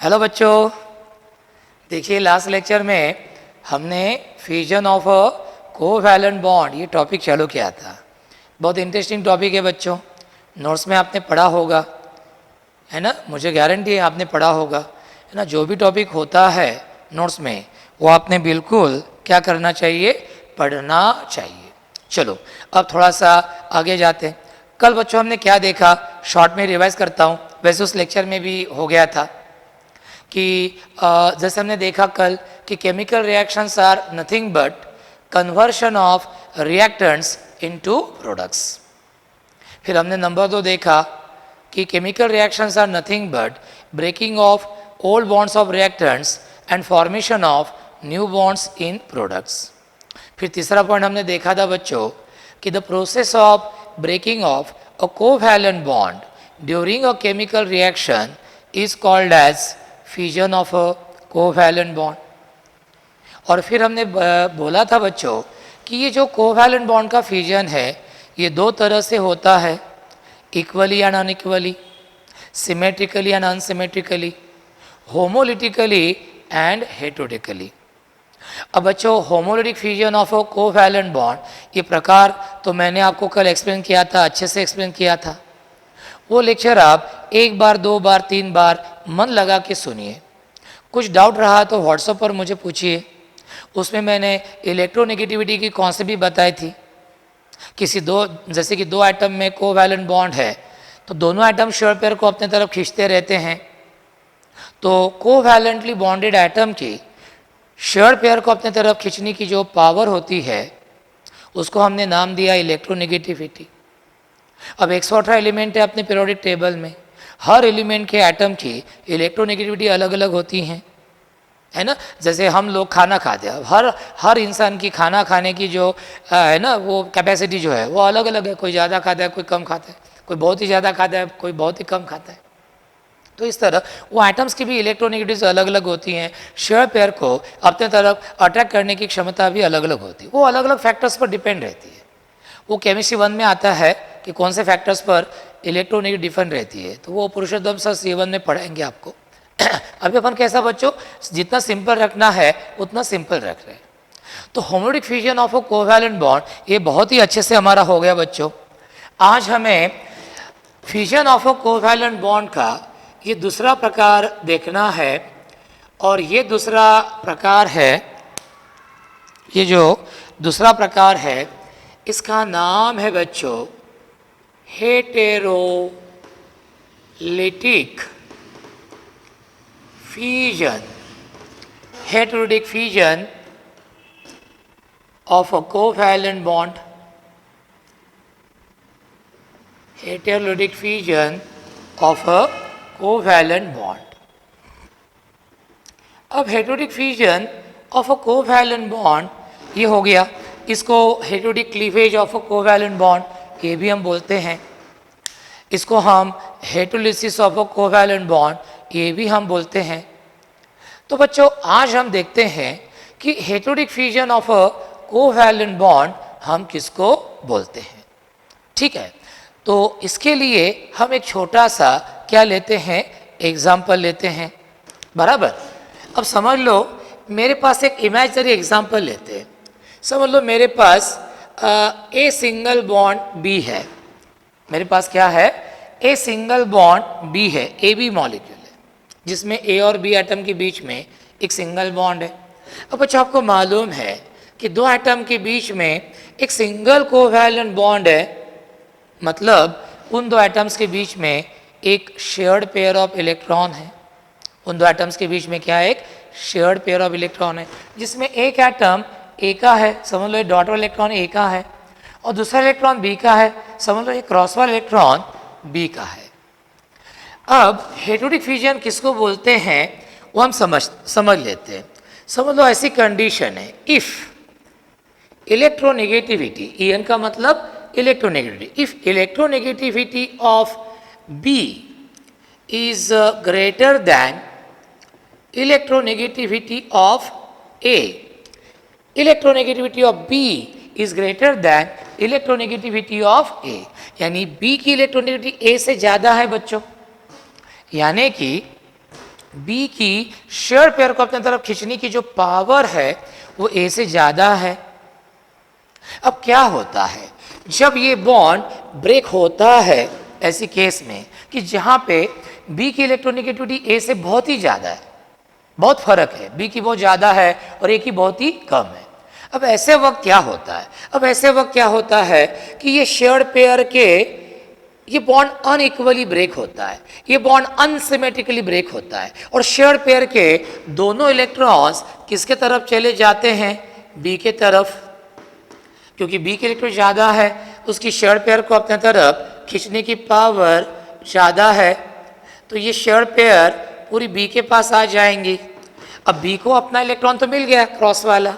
Hello बच्चों, देखिए last lecture में हमने fusion of a covalent bond ये टॉपिक चालू किया था। बहुत इंटरेस्टिंग टॉपिक है बच्चों, नोट्स में आपने पढ़ा होगा, है ना। मुझे गारंटी है आपने पढ़ा होगा, है ना। जो भी टॉपिक होता है नोट्स में वो आपने बिल्कुल क्या करना चाहिए, पढ़ना चाहिए। चलो अब थोड़ा सा आगे जाते हैं। कल बच्चों हमने क्या देखा, शॉर्ट में रिवाइज करता हूँ, वैसे उस लेक्चर में भी हो गया था कि जैसे हमने देखा कल कि chemical reactions are nothing but conversion of reactants into products. फिर हमने नंबर 2 देखा कि chemical reactions are nothing but breaking of old bonds of reactants and formation of new bonds in products. फिर तीसरा पॉइंट हमने देखा था बच्चों कि the process of breaking of a covalent bond during a chemical reaction is called as fusion of a covalent bond. और फिर हमने बोला था बच्चों कि ये जो कोवैलेंट बॉन्ड का फ्यूजन है ये दो तरह से होता है, equally and unequally, symmetrically and unsymmetrically, homolytically and heterolytically. अब बच्चों homolytic fusion of a covalent bond ये प्रकार तो मैंने आपको कल एक्सप्लेन किया था, अच्छे से एक्सप्लेन किया था। वो लेक्चर आप एक बार, दो बार, तीन बार मन लगा के सुनिए। कुछ डाउट रहा तो व्हाट्सएप पर मुझे पूछिए। उसमें मैंने इलेक्ट्रोनेगेटिविटी की कॉन्सेप्ट भी बताई थी। किसी दो, जैसे कि दो एटम में कोवैलेंट बॉन्ड है तो दोनों एटम शेयर पेयर को अपने तरफ खींचते रहते हैं, तो कोवैलेंटली बॉन्डेड एटम की शेयर पेयर को अपने तरफ खींचने की जो पावर होती है उसको हमने नाम दिया इलेक्ट्रोनेगेटिविटी। अब 118 एलिमेंट है अपने पीरियोडिक टेबल में, हर एलिमेंट के एटम की इलेक्ट्रोनेगेटिविटी अलग अलग होती हैं, है ना। जैसे हम लोग खाना खाते हैं, हर इंसान की खाना खाने की जो है ना वो कैपेसिटी जो है वो अलग अलग है। कोई ज़्यादा खाता है, कोई कम खाता है, कोई बहुत ही ज़्यादा खाता है, कोई बहुत ही कम खाता है। तो इस तरह वो एटम्स की भी इलेक्ट्रोनेगेटिव्स अलग अलग होती हैं। शेयर पेयर को अपने तरफ अट्रैक्ट करने की क्षमता भी अलग अलग होती है, वो अलग अलग फैक्टर्स पर डिपेंड रहती है। वो केमिस्ट्री 1 में आता है कि कौन से फैक्टर्स पर इलेक्ट्रोनेगेटिव डिफरेंट रहती है, तो वो पुरुषोत्तम सर C1 में पढ़ाएंगे आपको। अभी अपन कैसा बच्चों, जितना सिंपल रखना है उतना सिंपल रख रहे हैं। तो homolytic fusion of a covalent bond ये बहुत ही अच्छे से हमारा हो गया बच्चों। आज हमें fusion of a covalent bond का ये दूसरा प्रकार देखना है, और ये दूसरा प्रकार है, ये जो दूसरा प्रकार है इसका नाम है बच्चों heterolytic fusion. Heterolytic fusion of a covalent bond, heterolytic fusion of a covalent bond। अब heterolytic fusion of a covalent bond ये हो गया, इसको heterolytic cleavage of a covalent bond ये भी हम बोलते हैं, इसको हम heterolysis of a covalent bond ये भी हम बोलते हैं। तो बच्चों आज हम देखते हैं कि heterolytic fusion of a covalent bond हम किसको बोलते हैं, ठीक है। तो इसके लिए हम एक छोटा सा क्या लेते हैं, एग्जाम्पल लेते हैं, बराबर। अब समझ लो मेरे पास एक इमेजिनरी एग्जाम्पल लेते हैं। समझ लो मेरे पास ए सिंगल बॉन्ड बी है, मेरे पास क्या है, ए सिंगल बॉन्ड बी है, ए बी मॉलिक्यूल है जिसमें ए और बी एटम के बीच में एक सिंगल बॉन्ड है। अब बच्चों आपको मालूम है कि दो एटम के बीच में एक सिंगल कोवैलेंट बॉन्ड है, मतलब उन दो एटम्स के बीच में एक शेयर्ड पेयर ऑफ इलेक्ट्रॉन है। उन दो एटम्स के बीच में क्या है, एक शेयर्ड पेयर ऑफ इलेक्ट्रॉन है, जिसमें एक एटम ए का है, समझ लो ये डॉट वाला इलेक्ट्रॉन ए का है, और दूसरा इलेक्ट्रॉन बी का है, समझ लो ये क्रॉस वाला इलेक्ट्रॉन बी का है। अब हेटेरोलिटिक फ्यूजन किसको बोलते हैं वो हम समझ लेते हैं। समझ लो ऐसी कंडीशन है, इफ इलेक्ट्रोनेगेटिविटी, EN का मतलब electronegativity, if electronegativity of B is greater than electronegativity of A, electronegativity of B is greater than electronegativity of A, यानी B की इलेक्ट्रोनेगेटिविटी A से ज़्यादा है बच्चों। यानी कि बी की शेयर पेयर को अपने तरफ खींचने की जो पावर है वो ए से ज्यादा है। अब क्या होता है जब ये बॉन्ड ब्रेक होता है ऐसी केस में कि जहां पे बी की इलेक्ट्रोनेगेटिविटी ए से बहुत ही ज्यादा है, बहुत फर्क है, बी की बहुत ज्यादा है और ए की बहुत ही कम है। अब ऐसे वक्त क्या होता है, अब ऐसे वक्त क्या होता है कि ये शेयर पेयर के ये बॉन्ड अनइक्वली ब्रेक होता है, ये बॉन्ड अनसिमेट्रिकली ब्रेक होता है और शेयर पेयर के दोनों इलेक्ट्रॉन्स किसके तरफ चले जाते हैं, बी के तरफ। क्योंकि बी के इलेक्ट्रॉन ज़्यादा है उसकी शेयर पेयर को अपने तरफ खींचने की पावर ज़्यादा है, तो ये शेयर पेयर पूरी बी के पास आ जाएंगी। अब बी को अपना इलेक्ट्रॉन तो मिल गया क्रॉस वाला,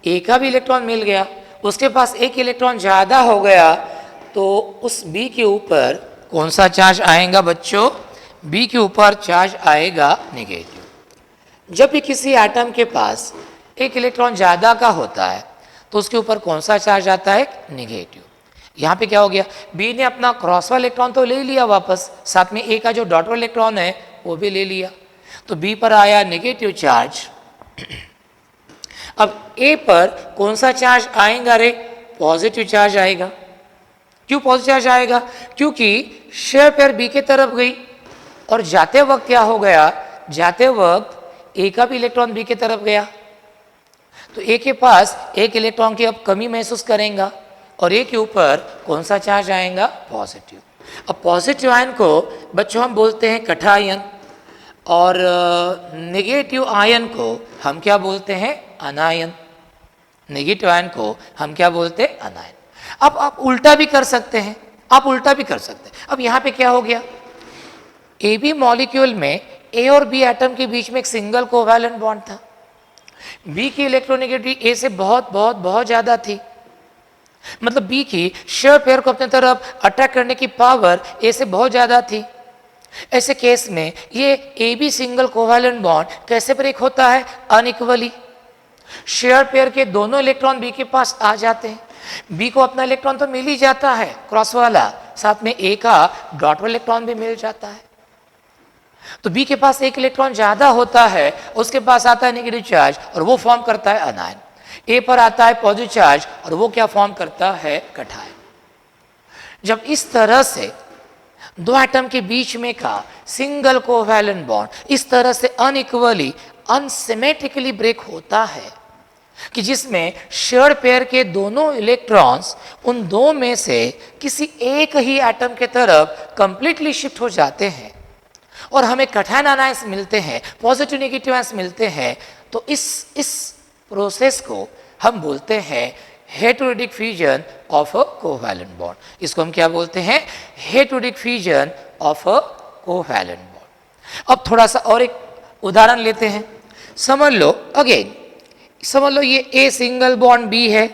ए का भी इलेक्ट्रॉन मिल गया, उसके पास एक इलेक्ट्रॉन ज़्यादा हो गया, तो उस बी के ऊपर कौन सा चार्ज आएगा बच्चों, बी के ऊपर चार्ज आएगा नेगेटिव। जब भी किसी एटम के पास एक इलेक्ट्रॉन ज़्यादा का होता है तो उसके ऊपर कौन सा चार्ज आता है, नेगेटिव। यहाँ पे क्या हो गया, बी ने अपना क्रॉस वाला इलेक्ट्रॉन तो ले लिया वापस, साथ में ए का जो डॉट वाला इलेक्ट्रॉन है वो भी ले लिया, तो बी पर आया नेगेटिव चार्ज। अब ए पर कौन सा चार्ज आएगा रे, पॉजिटिव चार्ज आएगा। क्यों पॉजिटिव चार्ज आएगा, क्योंकि शेयर पेयर बी के तरफ गई और जाते वक्त क्या हो गया, जाते वक्त ए का भी इलेक्ट्रॉन बी की तरफ गया, तो ए के पास एक इलेक्ट्रॉन की अब कमी महसूस करेगा और ए के ऊपर कौन सा चार्ज आएगा, पॉजिटिव। अब पॉजिटिव आयन को बच्चों हम बोलते हैं कटायन और नेगेटिव आयन को हम क्या बोलते हैं, अनायन। नेगेटिव आयन को हम क्या बोलते हैं, अनायन। अब आप उल्टा भी कर सकते हैं, आप उल्टा भी कर सकते हैं। अब यहाँ पे क्या हो गया, ए बी मॉलिक्यूल में ए और बी एटम के बीच में एक सिंगल कोवैलेंट बॉन्ड था, बी की इलेक्ट्रोनेगेटिविटी ए से बहुत बहुत बहुत ज्यादा थी, मतलब बी की शेयर पेयर को अपने तरफ अट्रैक्ट करने की पावर ए से बहुत ज्यादा थी। ऐसे केस में ये A B single covalent bond कैसे ब्रेक होता है, अनइक्वली। शेयर पेयर के दोनों इलेक्ट्रॉन बी के पास आ जाते हैं, बी को अपना इलेक्ट्रॉन तो मिल ही जाता है क्रॉस वाला, साथ में ए का डॉट वाला इलेक्ट्रॉन भी मिल जाता है, तो बी के पास एक इलेक्ट्रॉन ज्यादा होता है, उसके पास आता है नेगेटिव चार्ज और वो फॉर्म करता है अनायन। ए पर आता है पॉजिटिव चार्ज और वो क्या फॉर्म करता है, कटायन। जब इस तरह से दो एटम के बीच में का सिंगल कोवैलेंट बॉन्ड इस तरह से अनइक्वली अनसिमेट्रिकली ब्रेक होता है कि जिसमें शेयर पेयर के दोनों इलेक्ट्रॉन्स उन दो में से किसी एक ही एटम के तरफ कंप्लीटली शिफ्ट हो जाते हैं और हमें कटायन आयन्स मिलते हैं, पॉजिटिव नेगेटिव आयन्स मिलते हैं, तो इस प्रोसेस को हम बोलते हैं heterolytic fusion of a covalent bond. इसको हम क्या बोलते हैं, heterolytic fusion of a covalent bond. अब थोड़ा सा और एक उदाहरण लेते हैं, समझ लो अगेन, समझ लो ये ए सिंगल बॉन्ड बी है,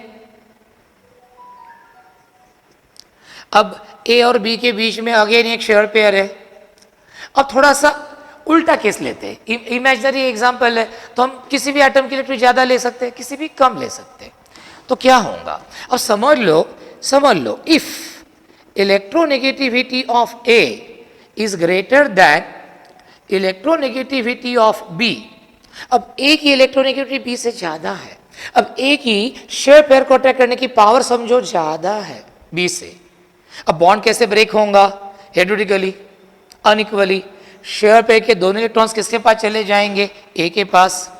अब ए और बी के बीच में अगेन एक शेयर पेयर है। अब थोड़ा सा उल्टा केस लेते हैं, इमेजिनरी एग्जांपल है, तो हम किसी भी एटम की इलेक्ट्रिक ज्यादा ले सकते हैं, किसी भी कम ले सकते हैं, तो क्या होगा। अब समझ लो if electronegativity of A is greater than electronegativity of B. अब ए की इलेक्ट्रोनेगेटिविटी बी से ज्यादा है, अब ए की शेयर पेयर को अट्रैक्ट करने की पावर समझो ज्यादा है बी से। अब बॉन्ड कैसे ब्रेक होगा, हेटेरोडिकली अनइक्वली। शेयर पेयर के दोनों इलेक्ट्रॉन्स किसके पास चले जाएंगे, ए के पास।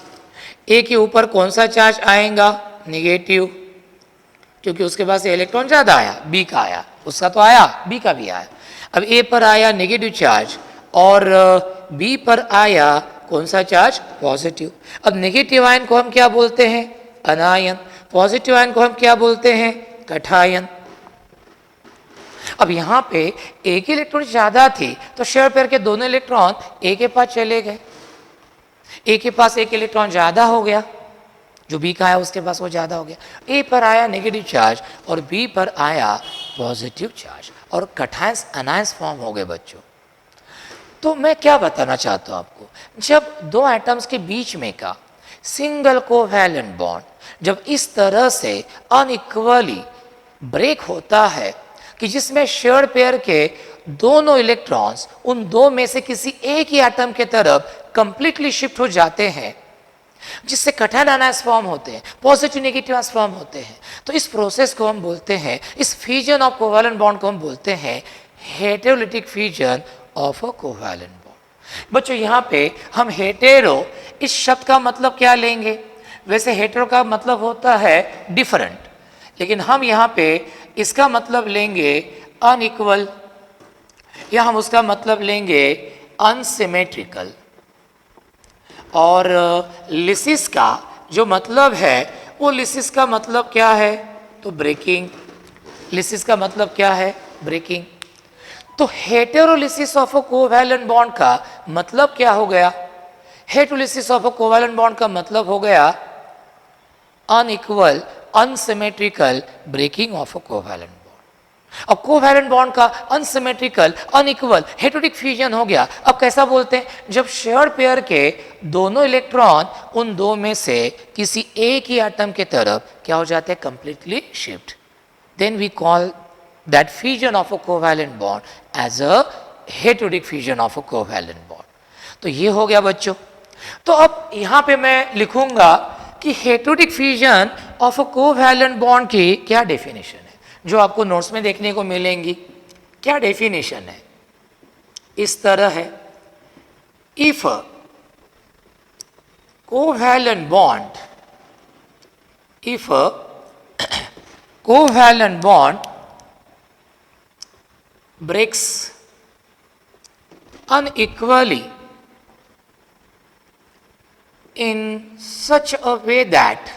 ए के ऊपर कौन सा चार्ज आएगा, नेगेटिव, क्योंकि उसके पास इलेक्ट्रॉन ज्यादा आया, बी का आया, उसका तो आया, बी का भी आया। अब ए पर आया नेगेटिव चार्ज और बी पर आया कौन सा चार्ज, पॉजिटिव। अब नेगेटिव आयन को हम क्या बोलते हैं, अनायन, पॉजिटिव आयन को हम क्या बोलते हैं, कटायन। अब यहाँ पे ए की इलेक्ट्रॉन ज्यादा थी तो शेयर पेयर के दोनों इलेक्ट्रॉन ए के पास चले गए, ए के पास एक इलेक्ट्रॉन ज्यादा हो गया, जो बी का आया उसके पास वो ज्यादा हो गया। ए पर आया नेगेटिव चार्ज और बी पर आया पॉजिटिव चार्ज और कटायंस अनायंस फॉर्म हो गए बच्चों। तो मैं क्या बताना चाहता हूं आपको, जब दो एटम्स के बीच में का सिंगल कोवैलेंट बॉन्ड जब इस तरह से अनइक्वली ब्रेक होता है कि जिसमें शेयर्ड पेयर के दोनों इलेक्ट्रॉन्स उन दो में से किसी एक ही एटम के तरफ कंप्लीटली शिफ्ट हो जाते हैं, जिससे कटायन आयन्स फॉर्म होते हैं, पॉजिटिव नेगेटिव आयन्स फॉर्म होते हैं। तो इस प्रोसेस को हम बोलते हैं, इस फ्यूजन ऑफ कोवैलेंट बॉन्ड को हम बोलते हैं heterolytic fusion of a covalent bond. बच्चों यहाँ पे हम हेटेरो इस शब्द का मतलब क्या लेंगे? वैसे हेटेरो का मतलब होता है डिफरेंट, लेकिन हम यहाँ पे इसका मतलब लेंगे अनइक्वल, या हम उसका मतलब लेंगे अनसिमेट्रिकल। और लिसिस का जो मतलब है वो लिसिस का मतलब क्या है? तो ब्रेकिंग। लिसिस का मतलब क्या है? ब्रेकिंग। तो heterolysis of a covalent bond का मतलब क्या हो गया? Heterolysis of a covalent bond का मतलब हो गया unequal unsymmetrical breaking of a covalent bond. अब कोवैलेंट बॉन्ड का अनसिमेट्रिकल अनइक्वल हेटेरोलिटिक फ्यूजन हो गया। अब कैसा बोलते हैं? जब शेयर्ड पेयर के दोनों इलेक्ट्रॉन उन दो में से किसी एक ही एटम के तरफ क्या हो जाते हैं? Completely shift. Then we call that fusion of a covalent bond as a heterolytic fusion of a covalent bond. तो ये हो गया बच्चों। तो अब यहां पे मैं लिखूंगा कि heterolytic fusion of a covalent bond की क्या डेफिनेशन है, जो आपको नोट्स में देखने को मिलेंगी। क्या डेफिनेशन है? इस तरह है, if covalent bond, if covalent bond breaks unequally in such a way that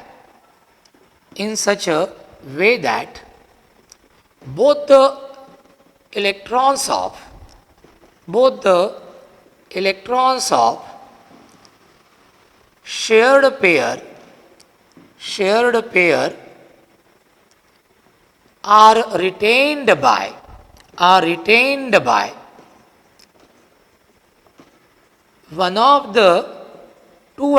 both the electrons of shared pair are retained by one of the two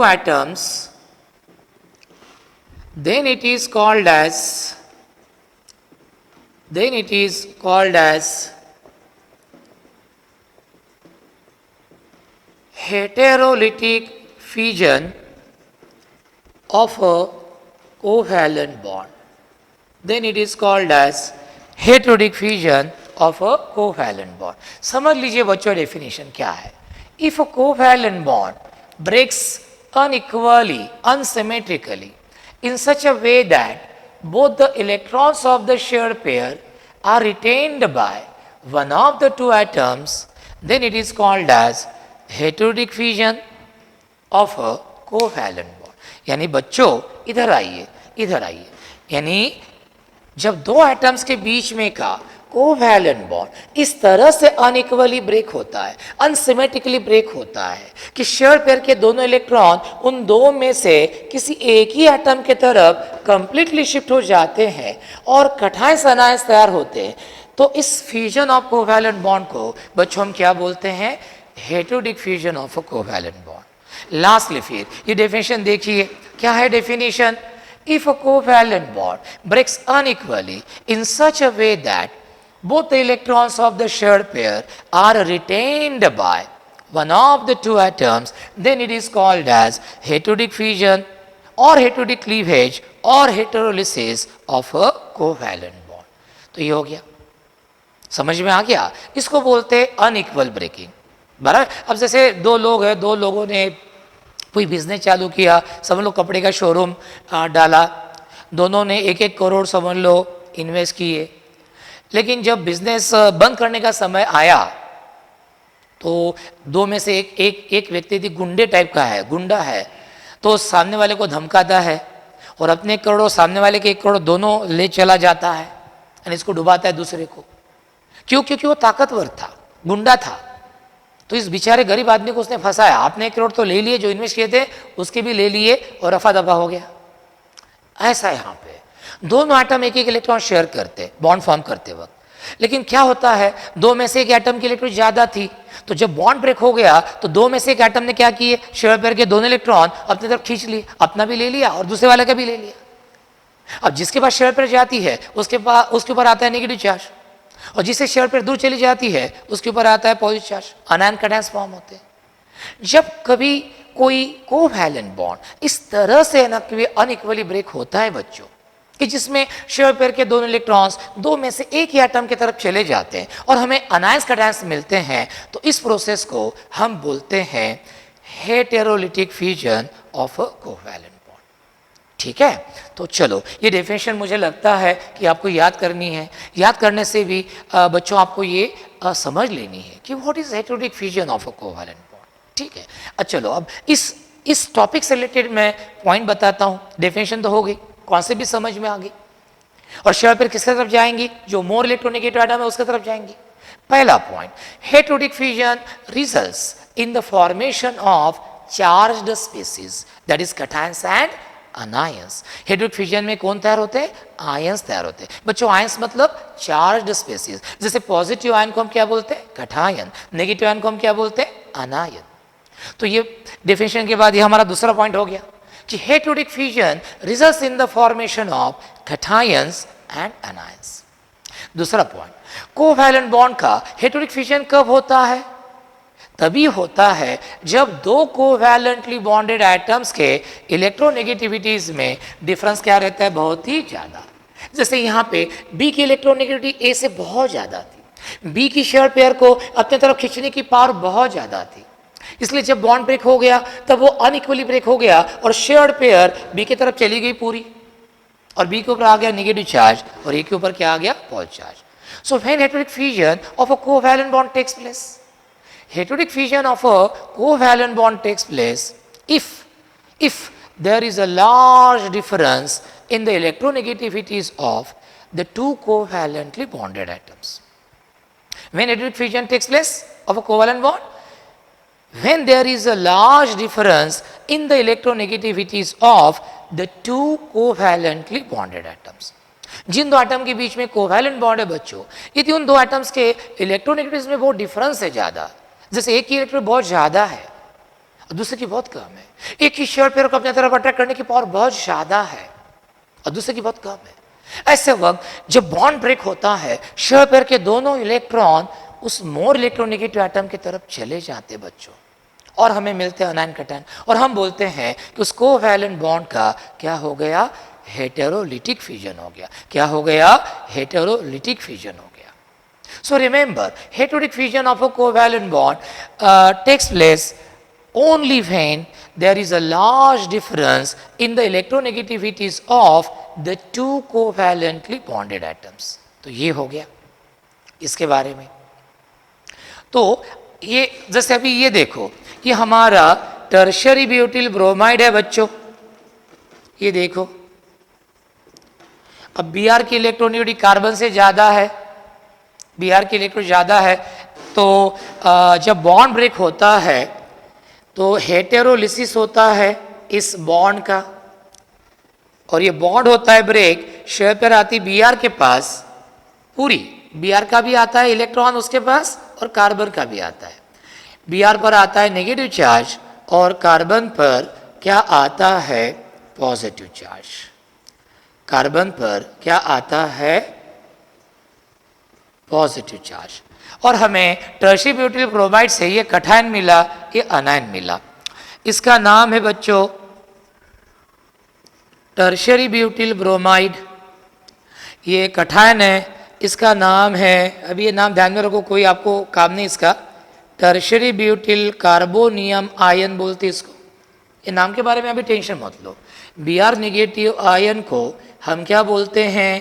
atoms, then it is called as heterolytic fusion of a covalent bond. Then it is called as heterolytic fusion of a covalent bond. समझ लीजिए बच्चों definition क्या है। If a covalent bond breaks unequally, unsymmetrically, in such a way that both the electrons of the shared pair are retained by one of the two atoms, then it is called as heterolytic fusion of a covalent bond. यानी बच्चों इधर आइए, यानी जब दो atoms के बीच में का कोवैलेंट बॉन्ड इस तरह से अनइक्वली ब्रेक होता है, अनसिमेट्रिकली ब्रेक होता है कि शेयर पेयर के दोनों इलेक्ट्रॉन उन दो में से किसी एक ही एटम के तरफ कंप्लीटली शिफ्ट हो जाते हैं और कटायन आयन्स तैयार होते हैं, तो इस फ्यूजन ऑफ कोवैलेंट बॉन्ड को बच्चों हम क्या बोलते हैं? Heterolytic fusion of a covalent bond. Lastly फिर ये डेफिनेशन देखिए, क्या है definition? If a covalent bond breaks unequally in such a way that both the electrons of the shared pair are retained by one of the two atoms, then it is called as heterolytic fusion or heterolytic cleavage or heterolysis of a covalent bond. तो ये हो गया, समझ में आ गया? इसको बोलते हैं अनइक्वल ब्रेकिंग। बराबर। अब जैसे दो लोग हैं, दो लोगों ने कोई बिजनेस चालू किया, समझ लो कपड़े का शोरूम डाला, दोनों ने 1-1 करोड़ समझ लो इन्वेस्ट किए, लेकिन जब बिजनेस बंद करने का समय आया तो दो में से एक व्यक्ति थी गुंडे टाइप का है, गुंडा है, तो सामने वाले को धमकाता है और अपने 1 करोड़ सामने वाले के 1 करोड़ दोनों ले चला जाता है और इसको डुबाता है दूसरे को। क्यों? क्योंकि वो ताकतवर था, गुंडा था, तो इस बेचारे गरीब आदमी को उसने फंसाया। आपने 1 करोड़ तो ले लिए, जो इन्वेस्ट किए थे उसके भी ले लिए और रफा दफा हो गया। ऐसा है यहाँ पे दोनों एटम एक इलेक्ट्रॉन शेयर करते, बॉन्ड फॉर्म करते वक्त, लेकिन क्या होता है, दो में से एक एटम की इलेक्ट्रॉन ज्यादा थी, तो जब बॉन्ड ब्रेक हो गया तो दो में से एक एटम ने क्या किए? शेयर पेयर के दोनों इलेक्ट्रॉन अपनी तरफ खींच लिए, अपना भी ले लिया और दूसरे वाले का भी ले लिया। अब जिसके पास शेयर पेयर जाती है उसके ऊपर आता है नेगेटिव चार्ज, और जिससे शेयर पेयर दूर चली जाती है उसके ऊपर आता है पॉजिटिव चार्ज, अनायन कैटायंस फॉर्म होते हैं। जब कभी कोई कोवैलेंट बॉन्ड इस तरह से अनइक्वली ब्रेक होता है बच्चों, कि जिसमें शेयर पेयर के दोनों इलेक्ट्रॉन्स दो में से एक ही एटम की तरफ चले जाते हैं और हमें अनायंस कैटायंस मिलते हैं, तो इस प्रोसेस को हम बोलते हैं heterolytic fusion of a covalent bond. ठीक है, तो चलो ये डेफिनेशन मुझे लगता है कि आपको याद करनी है। याद करने से भी बच्चों आपको ये समझ लेनी है कि what is heterolytic fusion of a covalent bond. ठीक है, चलो अब इस टॉपिक से रिलेटेड मैं पॉइंट बताता हूँ। डेफिनेशन तो हो गई, कॉन्सेप्ट भी समझ में आ गई, और शेयर पेयर किसके तरफ जाएंगी, जो मोर इलेक्ट्रोनेगेटिव एटम है उसके तरफ जाएंगी। पहला point, heterolytic fusion results in the formation of charged species, that is cations and anions. Heterolytic fusion में कौन तैयार होते हैं, आयंस तैयार होते हैं बच्चों। आयंस मतलब चार्ज्ड स्पीसीज, जैसे पॉजिटिव आयन को हम क्या बोलते हैं, कैटायन, नेगेटिव आयन को हम क्या बोलते हैं, अनायन। तो ये डेफिनेशन के बाद ये हमारा दूसरा पॉइंट हो गया कि heterolytic fusion results in the formation of cations and anions. दूसरा पॉइंट, कोवैलेंट बॉन्ड का हेटेरोडिक फ्यूजन कब होता है, तभी होता है जब दो कोवैलेंटली बॉन्डेड एटम्स के इलेक्ट्रोनेगेटिविटीज में डिफरेंस क्या रहता है, बहुत ही ज्यादा। जैसे यहाँ पे बी की इलेक्ट्रोनेगेटिविटी ए से बहुत ज्यादा थी, बी की शेयर पेयर को अपने तरफ खींचने की पावर बहुत ज्यादा थी, इसलिए जब बॉन्ड ब्रेक हो गया तब वो अनइक्वली ब्रेक हो गया और शेयर्ड पेयर बी की तरफ चली गई पूरी, और बी के ऊपर आ गया नेगेटिव चार्ज और ए के ऊपर क्या आ गया, positive charge. So when heterolytic fusion of a covalent bond takes place, heterolytic fusion of a covalent bond takes place if there is a large difference in the electronegativities of the two covalently bonded atoms. When heterotic fusion takes place of a covalent bond, when there is a large difference in the electronegativities of the two covalently bonded atoms. जिन दो atom के बीच में covalent bond है बच्चों, यदि उन दो atoms के electronegativities में बहुत डिफरेंस है ज्यादा, जैसे एक की इलेक्ट्रॉन बहुत ज्यादा है और दूसरे की बहुत कम है, एक की शेयर पेयर को अपने तरफ अट्रैक्ट करने की पावर बहुत ज्यादा है और दूसरे की बहुत कम है, ऐसे वक्त जब बॉन्ड ब्रेक होता है शेयर पेयर के दोनों इलेक्ट्रॉन उस मोर इलेक्ट्रोनेगेटिव एटम की तरफ चले जाते बच्चों, और हमें मिलते हैं अनायन कैटायन, और हम बोलते हैं कि उस कोवैलेंट बॉन्ड का क्या हो गया, हेटेरोलिटिक फ्यूजन हो गया। क्या हो गया, हेटेरोलिटिक फ्यूजन हो गया। So remember, heterolytic fusion of a covalent bond takes place only when there is a large difference in the electronegativities of the two covalently bonded atoms. तो ये हो गया इसके बारे में। तो ये जैसे अभी ये देखो, ये हमारा टर्शियरी ब्यूटिल ब्रोमाइड है बच्चों, ये देखो, अब बी आर की इलेक्ट्रोनेगेटिविटी कार्बन से ज्यादा है, बी आर की इलेक्ट्रॉन ज्यादा है, तो जब बॉन्ड ब्रेक होता है तो हेटेरोलिसिस होता है इस बॉन्ड का, और ये बॉन्ड होता है ब्रेक, शेयर पेयर आती बी आर के पास, पूरी बी आर का भी आता है इलेक्ट्रॉन उसके पास और कार्बन का भी आता है। बी आर पर आता है नेगेटिव चार्ज और कार्बन पर क्या आता है, पॉजिटिव चार्ज। कार्बन पर क्या आता है, पॉजिटिव चार्ज, और हमें टर्शियरी ब्यूटिल ब्रोमाइड से ये कैटायन मिला, ये अनायन मिला। इसका नाम है बच्चों टर्शियरी ब्यूटिल ब्रोमाइड, ये कैटायन है, इसका नाम है, अभी ये नाम ध्यान में रखो, कोई आपको काम नहीं इसका, टर्शियरी ब्यूटिल कार्बोनियम आयन बोलते इसको। ये नाम के बारे में अभी टेंशन मत लो। बी आर नेगेटिव आयन को हम क्या बोलते हैं,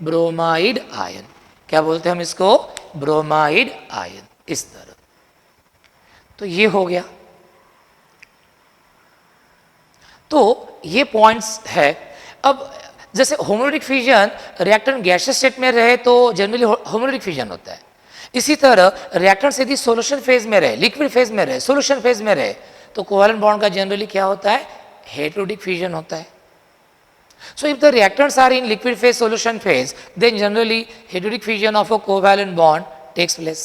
ब्रोमाइड आयन। क्या बोलते हैं हम इसको, ब्रोमाइड आयन, इस तरह। तो ये हो गया। तो ये पॉइंट्स है। अब जैसे homolytic fusion reactant gaseous state में रहे तो जनरली होमोलिटिक फ्यूजन होता है, इसी तरह रिएक्टेंट यदि सॉल्यूशन फेज में रहे, लिक्विड फेज में रहे, सॉल्यूशन फेज में रहे, तो कोवैलेंट बॉन्ड का जनरली क्या होता है, हेटेरोडिक फ्यूजन होता है। So if the reactants are in liquid phase, solution phase, then generally heterotic fusion of a covalent bond takes place.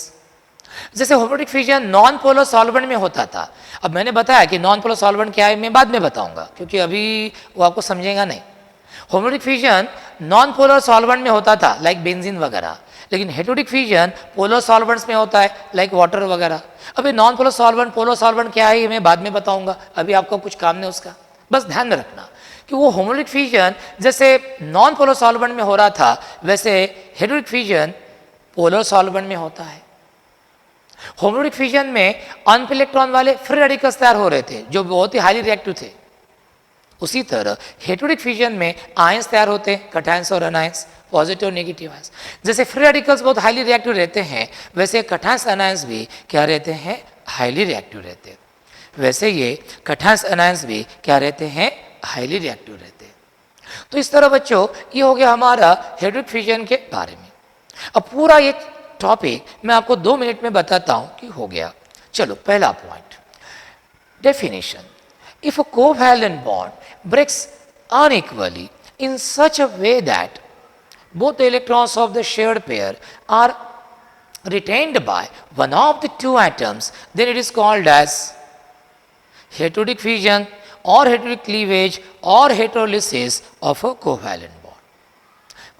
जैसे homolytic fusion non polar solvent में होता था। अब मैंने बताया कि नॉन पोलर सॉल्वेंट क्या है मैं बाद में बताऊंगा, क्योंकि अभी वो आपको समझेगा नहीं। होमोलिक फिजन नॉन पोलर सॉल्वेंट में होता था लाइक बेंजीन वगैरह, लेकिन हेटेरोडिक फिजन पोलर सॉल्वेंट्स में होता है लाइक वाटर वगैरह। अभी non polar solvent polar solvent क्या है ये मैं बाद में बताऊंगा, अभी आपको कुछ काम नहीं उसका, बस ध्यान में रखना कि वो होमोलिक फिजन जैसे नॉन पोलर सॉल्वेंट में हो रहा था वैसे हेटेरोडिक फिजन पोलर सॉल्वेंट में होता है। होमोलिक फिजन में अनप इलेक्ट्रॉन वाले फ्री रेडिकल्स तैयार हो रहे थे जो बहुत ही हाईली रिएक्टिव थे। उसी तरह हेटेरोडिक फिजन में आयंस तैयार होते हैं, कटायंस और अनायंस, पॉजिटिव और नेगेटिव आयंस। जैसे फ्री रेडिकल्स बहुत हाईली रिएक्टिव रहते हैं वैसे कटायंस अनायंस भी क्या रहते हैं, हाईली रिएक्टिव रहते हैं। वैसे ये कटायंस अनायंस भी क्या रहते हैं, हाईली रिएक्टिव रहते हैं। तो इस तरह बच्चों ये हो गया हमारा हेटेरोडिक फिजन के बारे में। अब पूरा ये टॉपिक मैं आपको 2 मिनट में बताता हूं कि हो गया। चलो पहला point, definition. If a covalent bond breaks unequally in such a way that both the electrons of the shared pair are retained by one of the two atoms, then it is called as heterodic fission or heterodic cleavage or heterolysis of a covalent bond.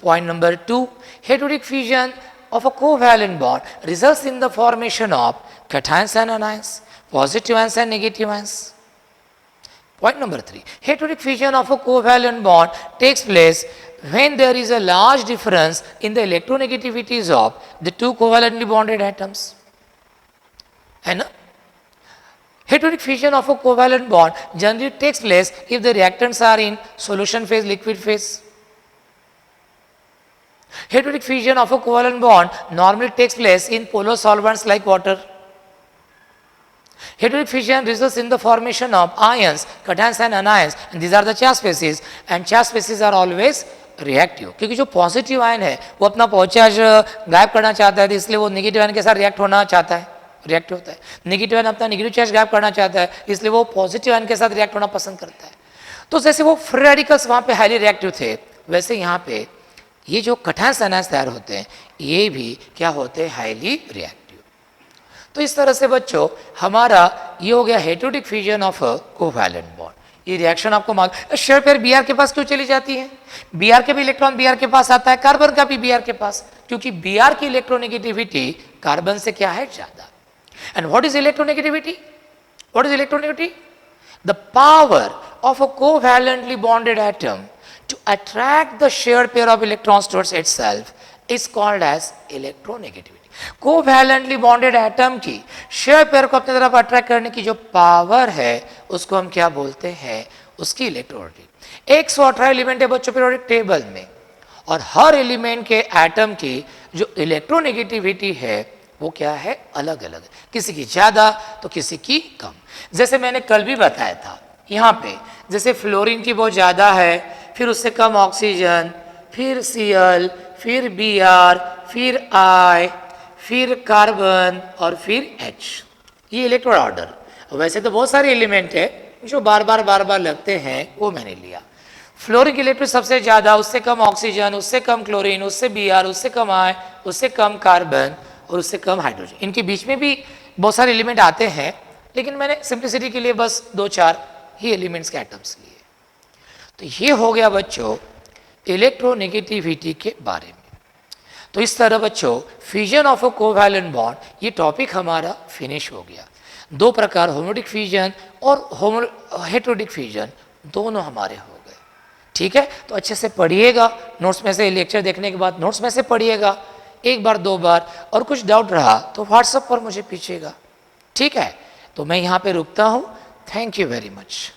Point number 2, heterodic fission of a covalent bond results in the formation of cations and anions, positive ions and negative ions. Point number 3, heterodic fission of a covalent bond takes place when there is a large difference in the electronegativities of the two covalently bonded atoms. And heterodic fission of a covalent bond generally takes place if the reactants are in solution phase, liquid phase. Heterodic fission of a covalent bond normally takes place in polar solvents like water. Heterodic fission results in the formation of ions, cations and anions, and these are the charge species, and charge species are always reactive, क्योंकि जो positive ion है वो अपना charge गायब करना चाहता है, इसलिए वो नेगेटिव आयन के साथ रिएक्ट होना चाहता है, रिएक्ट होता है। नेगेटिव आयन अपना नेगेटिव चार्ज गायब करना चाहता है, इसलिए वो पॉजिटिव आयन के साथ रिएक्ट होना पसंद करता है। तो जैसे वो फ्री रेडिकल्स वहाँ पे हाईली रिएक्टिव थे, वैसे यहाँ पे ये जो कटायंस अनायंस तैयार होते हैं ये भी क्या होते हैं, हाईली रिएक्टिव। तो इस तरह से बच्चों हमारा ये हो गया heterolytic fission of a covalent bond. ये रिएक्शन आपको शेयर पेयर Br के पास क्यों चली जाती है, Br के भी इलेक्ट्रॉन Br के पास आता है, कार्बन का भी Br के पास, क्योंकि Br की इलेक्ट्रोनेगेटिविटी कार्बन से क्या है, ज्यादा। And what is electronegativity, what is electronegativity, the power of a covalently bonded atom to attract the shared pair of electrons towards itself is called as electronegativity. Covalently bonded atom की share pair को अपनी तरफ attract करने की जो power है उसको हम क्या बोलते हैं, उसकी इलेक्ट्रोनेगेटिविटी। 118 एलिमेंट है बच्चों पीरियोडिक टेबल में, और हर एलिमेंट के एटम की जो इलेक्ट्रोनेगेटिविटी है वो क्या है, अलग अलग है, किसी की ज्यादा तो किसी की कम। जैसे मैंने कल भी बताया था यहाँ पे, जैसे फ्लोरीन की बहुत ज्यादा है, फिर उससे कम ऑक्सीजन, फिर Cl, फिर Br, फिर I, फिर कार्बन और फिर H, ये इलेक्ट्रॉन ऑर्डर। वैसे तो बहुत सारे एलिमेंट है जो बार बार लगते हैं, वो मैंने लिया। फ्लोरीन की इलेक्ट्रॉन सबसे ज़्यादा, उससे कम ऑक्सीजन, उससे कम क्लोरीन, उससे Br, उससे कम I, उससे कम कार्बन और उससे कम हाइड्रोजन। इनके बीच में भी बहुत सारे एलिमेंट आते हैं, लेकिन मैंने सिंप्लिसिटी के लिए बस 2-4 ही एलिमेंट्स के एटम्स लिए। तो ये हो गया बच्चों इलेक्ट्रोनेगेटिविटी के बारे में। तो इस तरह बच्चों fission of a covalent bond ये टॉपिक हमारा फिनिश हो गया। 2 प्रकार, होमोडिक फिजन और हेटेरोडिक फिजन, दोनों हमारे हो गए। ठीक है, तो अच्छे से पढ़िएगा, नोट्स में से लेक्चर देखने के बाद नोट्स में से पढ़िएगा 1 बार 2 बार, और कुछ डाउट रहा तो व्हाट्सएप पर मुझे पूछिएगा। ठीक है, तो मैं यहाँ पे रुकता हूँ। Thank you very much.